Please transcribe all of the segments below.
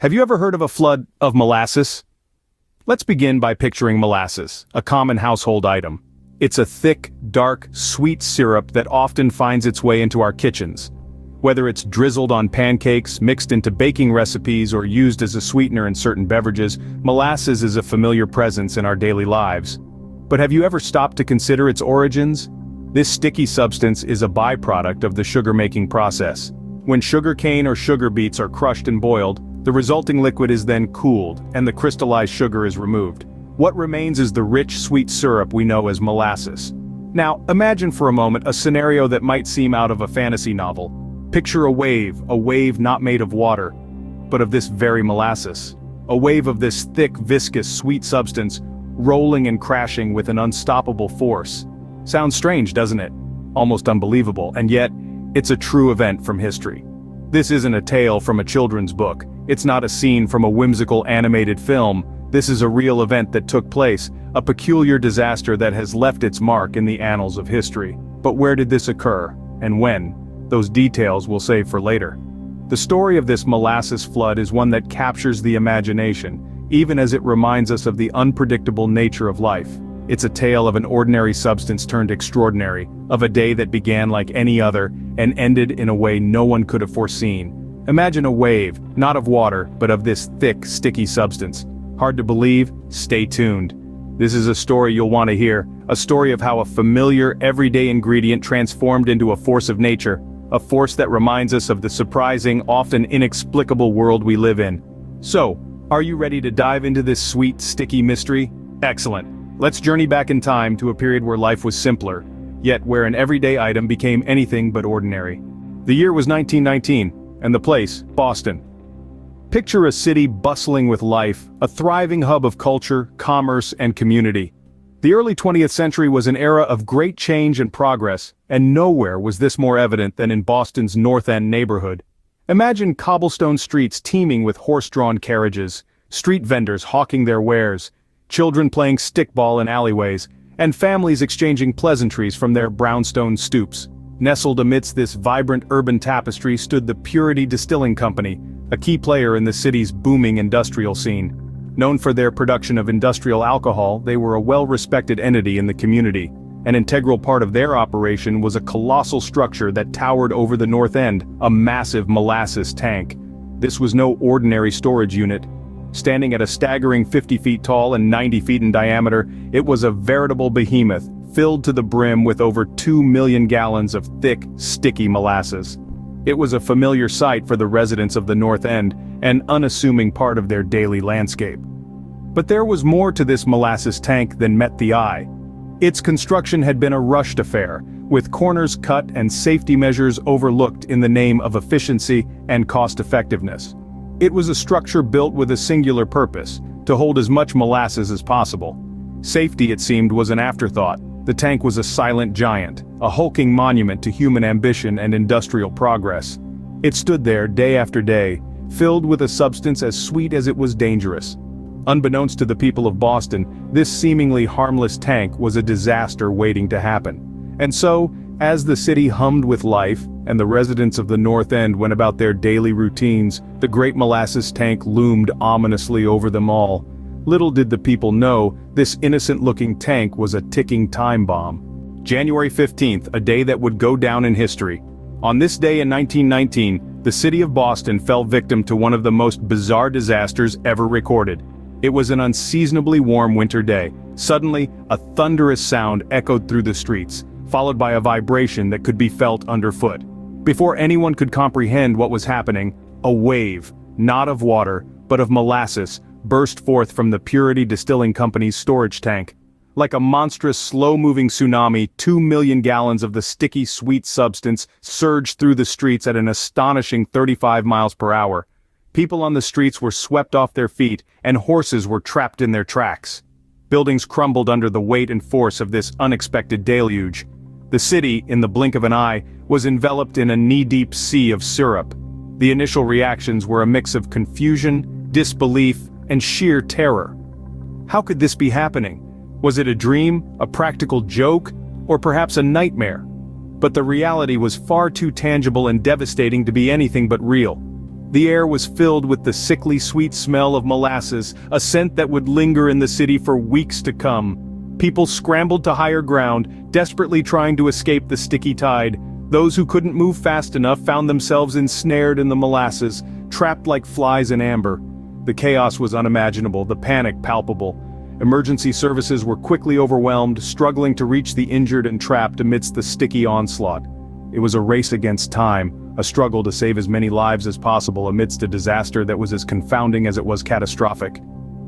Have you ever heard of a flood of molasses? Let's begin by picturing molasses, a common household item. It's a thick, dark, sweet syrup that often finds its way into our kitchens. Whether it's drizzled on pancakes, mixed into baking recipes, or used as a sweetener in certain beverages, molasses is a familiar presence in our daily lives. But have you ever stopped to consider its origins? This sticky substance is a byproduct of the sugar-making process. When sugarcane or sugar beets are crushed and boiled, the resulting liquid is then cooled, and the crystallized sugar is removed. What remains is the rich, sweet syrup we know as molasses. Now, imagine for a moment a scenario that might seem out of a fantasy novel. Picture a wave not made of water, but of this very molasses. A wave of this thick, viscous, sweet substance, rolling and crashing with an unstoppable force. Sounds strange, doesn't it? Almost unbelievable, and yet, it's a true event from history. This isn't a tale from a children's book. It's not a scene from a whimsical animated film. This is a real event that took place, a peculiar disaster that has left its mark in the annals of history. But where did this occur, and when? Those details we'll save for later. The story of this molasses flood is one that captures the imagination, even as it reminds us of the unpredictable nature of life. It's a tale of an ordinary substance turned extraordinary, of a day that began like any other, and ended in a way no one could have foreseen. Imagine a wave, not of water, but of this thick, sticky substance. Hard to believe? Stay tuned. This is a story you'll want to hear, a story of how a familiar, everyday ingredient transformed into a force of nature, a force that reminds us of the surprising, often inexplicable world we live in. So, are you ready to dive into this sweet, sticky mystery? Excellent. Let's journey back in time to a period where life was simpler, yet where an everyday item became anything but ordinary. The year was 1919, and the place, Boston. Picture a city bustling with life, a thriving hub of culture, commerce, and community. The early 20th century was an era of great change and progress, and nowhere was this more evident than in Boston's North End neighborhood. Imagine cobblestone streets teeming with horse-drawn carriages, street vendors hawking their wares, children playing stickball in alleyways, and families exchanging pleasantries from their brownstone stoops. Nestled amidst this vibrant urban tapestry stood the Purity Distilling Company, a key player in the city's booming industrial scene. Known for their production of industrial alcohol, they were a well-respected entity in the community. An integral part of their operation was a colossal structure that towered over the North End, a massive molasses tank. This was no ordinary storage unit. Standing at a staggering 50 feet tall and 90 feet in diameter, it was a veritable behemoth, filled to the brim with over 2 million gallons of thick, sticky molasses. It was a familiar sight for the residents of the North End, an unassuming part of their daily landscape. But there was more to this molasses tank than met the eye. Its construction had been a rushed affair, with corners cut and safety measures overlooked in the name of efficiency and cost-effectiveness. It was a structure built with a singular purpose, to hold as much molasses as possible. Safety, it seemed, was an afterthought. The tank was a silent giant, a hulking monument to human ambition and industrial progress. It stood there day after day, filled with a substance as sweet as it was dangerous. Unbeknownst to the people of Boston, this seemingly harmless tank was a disaster waiting to happen. And so, as the city hummed with life, and the residents of the North End went about their daily routines, the Great Molasses tank loomed ominously over them all. Little did the people know, this innocent-looking tank was a ticking time bomb. January 15th, a day that would go down in history. On this day in 1919, the city of Boston fell victim to one of the most bizarre disasters ever recorded. It was an unseasonably warm winter day. Suddenly, a thunderous sound echoed through the streets, followed by a vibration that could be felt underfoot. Before anyone could comprehend what was happening, a wave, not of water, but of molasses, burst forth from the Purity Distilling Company's storage tank. Like a monstrous, slow-moving tsunami, 2 million gallons of the sticky, sweet substance surged through the streets at an astonishing 35 miles per hour. People on the streets were swept off their feet, and horses were trapped in their tracks. Buildings crumbled under the weight and force of this unexpected deluge. The city, in the blink of an eye, was enveloped in a knee-deep sea of syrup. The initial reactions were a mix of confusion, disbelief, and sheer terror. How could this be happening? Was it a dream, a practical joke, or perhaps a nightmare? But the reality was far too tangible and devastating to be anything but real. The air was filled with the sickly sweet smell of molasses, a scent that would linger in the city for weeks to come. People scrambled to higher ground, desperately trying to escape the sticky tide. Those who couldn't move fast enough found themselves ensnared in the molasses, trapped like flies in amber. The chaos was unimaginable, the panic palpable. Emergency services were quickly overwhelmed, struggling to reach the injured and trapped amidst the sticky onslaught. It was a race against time, a struggle to save as many lives as possible amidst a disaster that was as confounding as it was catastrophic.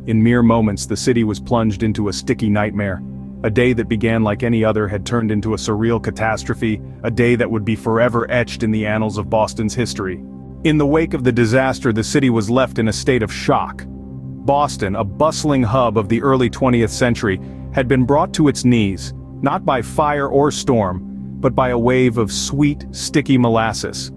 In mere moments, the city was plunged into a sticky nightmare. A day that began like any other had turned into a surreal catastrophe, a day that would be forever etched in the annals of Boston's history. In the wake of the disaster, the city was left in a state of shock. Boston, a bustling hub of the early 20th century, had been brought to its knees, not by fire or storm, but by a wave of sweet, sticky molasses.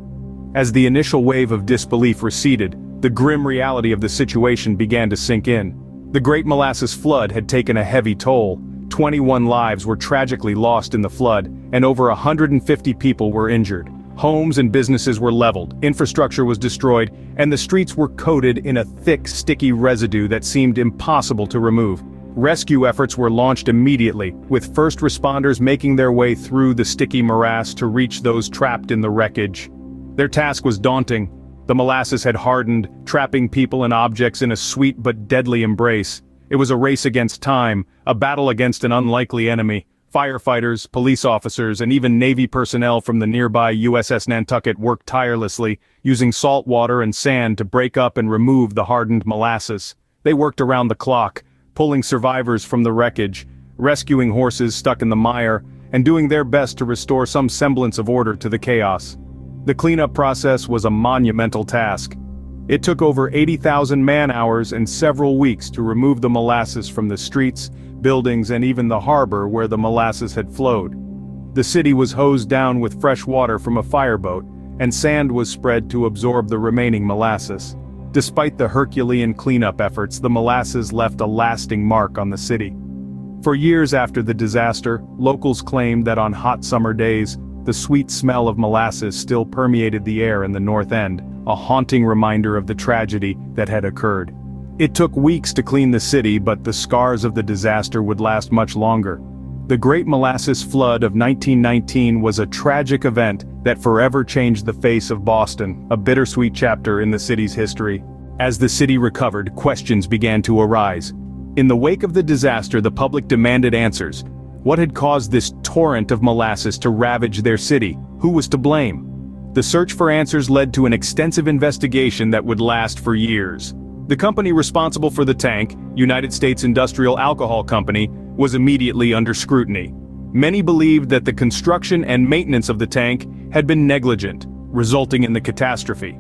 As the initial wave of disbelief receded, the grim reality of the situation began to sink in. The Great Molasses Flood had taken a heavy toll. 21 lives were tragically lost in the flood, and over 150 people were injured. Homes and businesses were leveled, infrastructure was destroyed, and the streets were coated in a thick, sticky residue that seemed impossible to remove. Rescue efforts were launched immediately, with first responders making their way through the sticky morass to reach those trapped in the wreckage. Their task was daunting. The molasses had hardened, trapping people and objects in a sweet but deadly embrace. It was a race against time, a battle against an unlikely enemy. Firefighters, police officers, and even Navy personnel from the nearby USS Nantucket worked tirelessly, using salt water and sand to break up and remove the hardened molasses. They worked around the clock, pulling survivors from the wreckage, rescuing horses stuck in the mire, and doing their best to restore some semblance of order to the chaos. The cleanup process was a monumental task. It took over 80,000 man-hours and several weeks to remove the molasses from the streets, buildings, and even the harbor where the molasses had flowed. The city was hosed down with fresh water from a fireboat, and sand was spread to absorb the remaining molasses. Despite the Herculean cleanup efforts, the molasses left a lasting mark on the city. For years after the disaster, locals claimed that on hot summer days, the sweet smell of molasses still permeated the air in the North End, a haunting reminder of the tragedy that had occurred. It took weeks to clean the city, but the scars of the disaster would last much longer. The Great Molasses Flood of 1919 was a tragic event that forever changed the face of Boston, a bittersweet chapter in the city's history. As the city recovered, questions began to arise. In the wake of the disaster, the public demanded answers. What had caused this torrent of molasses to ravage their city? Who was to blame? The search for answers led to an extensive investigation that would last for years. The company responsible for the tank, United States Industrial Alcohol Company, was immediately under scrutiny. Many believed that the construction and maintenance of the tank had been negligent, resulting in the catastrophe.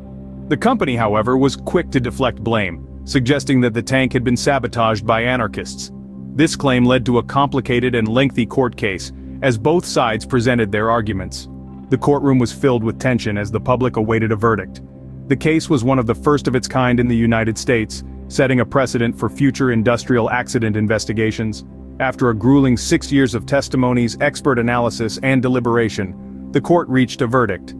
The company, however, was quick to deflect blame, suggesting that the tank had been sabotaged by anarchists. This claim led to a complicated and lengthy court case, as both sides presented their arguments. The courtroom was filled with tension as the public awaited a verdict. The case was one of the first of its kind in the United States, setting a precedent for future industrial accident investigations. After a grueling 6 years of testimonies, expert analysis, and deliberation, the court reached a verdict.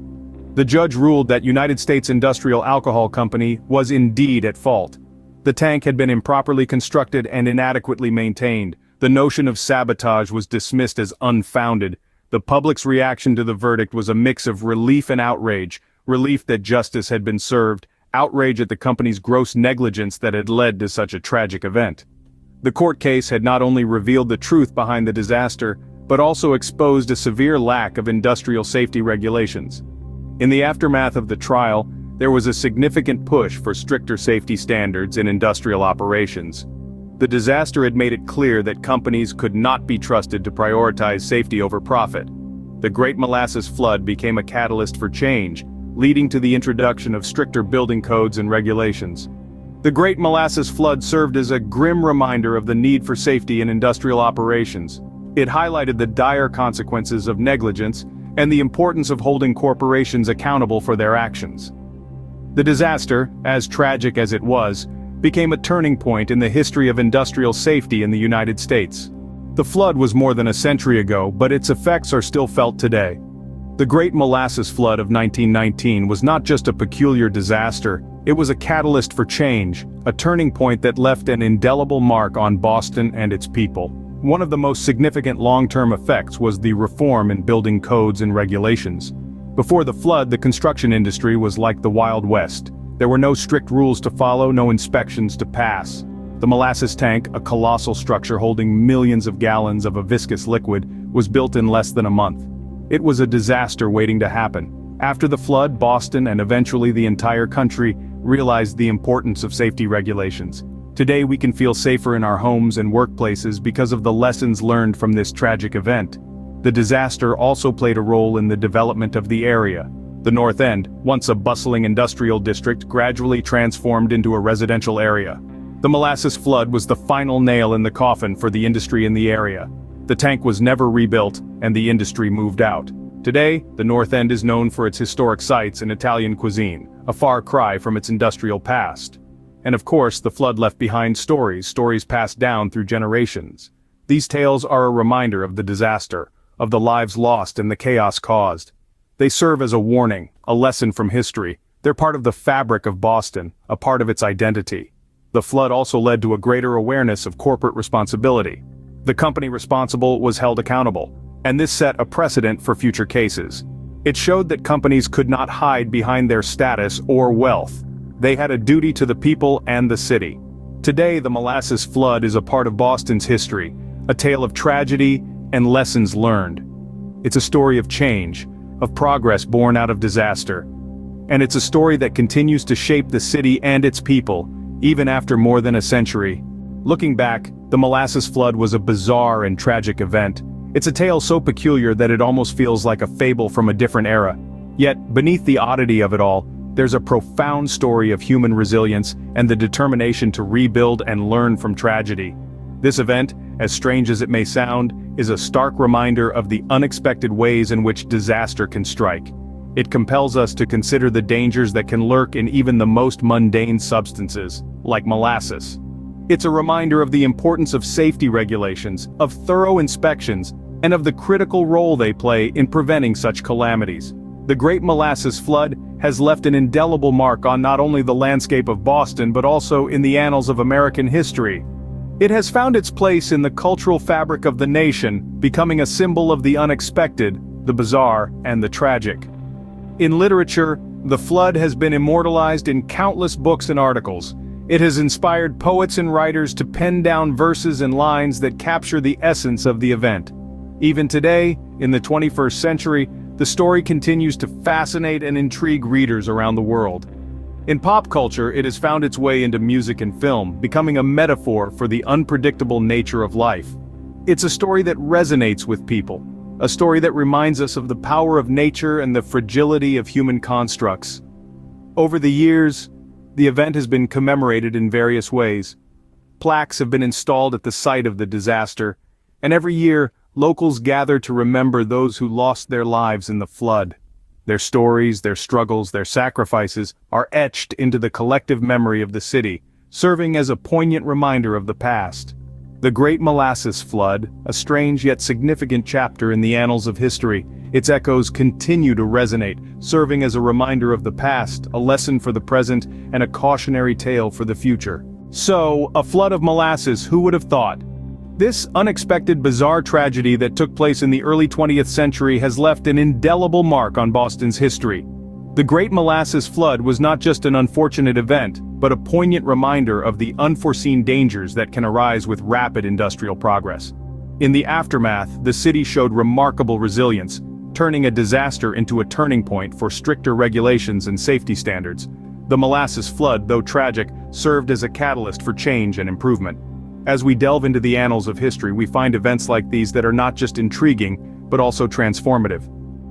The judge ruled that United States Industrial Alcohol Company was indeed at fault. The tank had been improperly constructed and inadequately maintained. The notion of sabotage was dismissed as unfounded. The public's reaction to the verdict was a mix of relief and outrage, relief that justice had been served, outrage at the company's gross negligence that had led to such a tragic event. The court case had not only revealed the truth behind the disaster, but also exposed a severe lack of industrial safety regulations. In the aftermath of the trial, there was a significant push for stricter safety standards in industrial operations. The disaster had made it clear that companies could not be trusted to prioritize safety over profit. The Great Molasses Flood became a catalyst for change, leading to the introduction of stricter building codes and regulations. The Great Molasses Flood served as a grim reminder of the need for safety in industrial operations. It highlighted the dire consequences of negligence and the importance of holding corporations accountable for their actions. The disaster, as tragic as it was, became a turning point in the history of industrial safety in the United States. The flood was more than a century ago, but its effects are still felt today. The Great Molasses Flood of 1919 was not just a peculiar disaster, It was a catalyst for change, a turning point that left an indelible mark on Boston and its people. One of the most significant long-term effects was the reform in building codes and regulations. Before the flood, the construction industry was like the Wild West. There were no strict rules to follow, no inspections to pass. The molasses tank, a colossal structure holding millions of gallons of a viscous liquid, was built in less than a month. It was a disaster waiting to happen. After the flood, Boston and eventually the entire country realized the importance of safety regulations. Today we can feel safer in our homes and workplaces because of the lessons learned from this tragic event. The disaster also played a role in the development of the area. The North End, once a bustling industrial district, gradually transformed into a residential area. The molasses flood was the final nail in the coffin for the industry in the area. The tank was never rebuilt, and the industry moved out. Today, the North End is known for its historic sites and Italian cuisine, a far cry from its industrial past. And of course, the flood left behind stories passed down through generations. These tales are a reminder of the disaster, of the lives lost and the chaos caused. They serve as a warning, a lesson from history. They're part of the fabric of Boston, a part of its identity. The flood also led to a greater awareness of corporate responsibility. The company responsible was held accountable, and this set a precedent for future cases. It showed that companies could not hide behind their status or wealth. They had a duty to the people and the city. Today, the molasses flood is a part of Boston's history, a tale of tragedy and lessons learned. It's a story of change, of progress born out of disaster. And it's a story that continues to shape the city and its people, even after more than a century. Looking back, the molasses flood was a bizarre and tragic event. It's a tale so peculiar that it almost feels like a fable from a different era. Yet, beneath the oddity of it all, there's a profound story of human resilience and the determination to rebuild and learn from tragedy. This event, as strange as it may sound, is a stark reminder of the unexpected ways in which disaster can strike. It compels us to consider the dangers that can lurk in even the most mundane substances, like molasses. It's a reminder of the importance of safety regulations, of thorough inspections, and of the critical role they play in preventing such calamities. The Great Molasses Flood has left an indelible mark on not only the landscape of Boston but also in the annals of American history. It has found its place in the cultural fabric of the nation, becoming a symbol of the unexpected, the bizarre, and the tragic. In literature, the flood has been immortalized in countless books and articles. It has inspired poets and writers to pen down verses and lines that capture the essence of the event. Even today, in the 21st century, the story continues to fascinate and intrigue readers around the world. In pop culture, it has found its way into music and film, becoming a metaphor for the unpredictable nature of life. It's a story that resonates with people, a story that reminds us of the power of nature and the fragility of human constructs. Over the years, the event has been commemorated in various ways. Plaques have been installed at the site of the disaster, and every year, locals gather to remember those who lost their lives in the flood. Their stories, their struggles, their sacrifices are etched into the collective memory of the city, serving as a poignant reminder of the past. The Great Molasses Flood, a strange yet significant chapter in the annals of history, its echoes continue to resonate, serving as a reminder of the past, a lesson for the present, and a cautionary tale for the future. So, a flood of molasses, who would have thought? This unexpected bizarre tragedy that took place in the early 20th century has left an indelible mark on Boston's history. The Great Molasses Flood was not just an unfortunate event, but a poignant reminder of the unforeseen dangers that can arise with rapid industrial progress. In the aftermath, the city showed remarkable resilience, turning a disaster into a turning point for stricter regulations and safety standards. The molasses flood, though tragic, served as a catalyst for change and improvement. As we delve into the annals of history, we find events like these that are not just intriguing, but also transformative.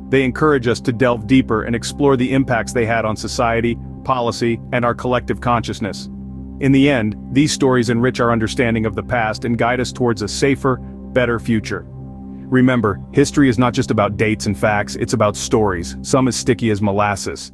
They encourage us to delve deeper and explore the impacts they had on society, policy, and our collective consciousness. In the end, these stories enrich our understanding of the past and guide us towards a safer, better future. Remember, history is not just about dates and facts, it's about stories, some as sticky as molasses.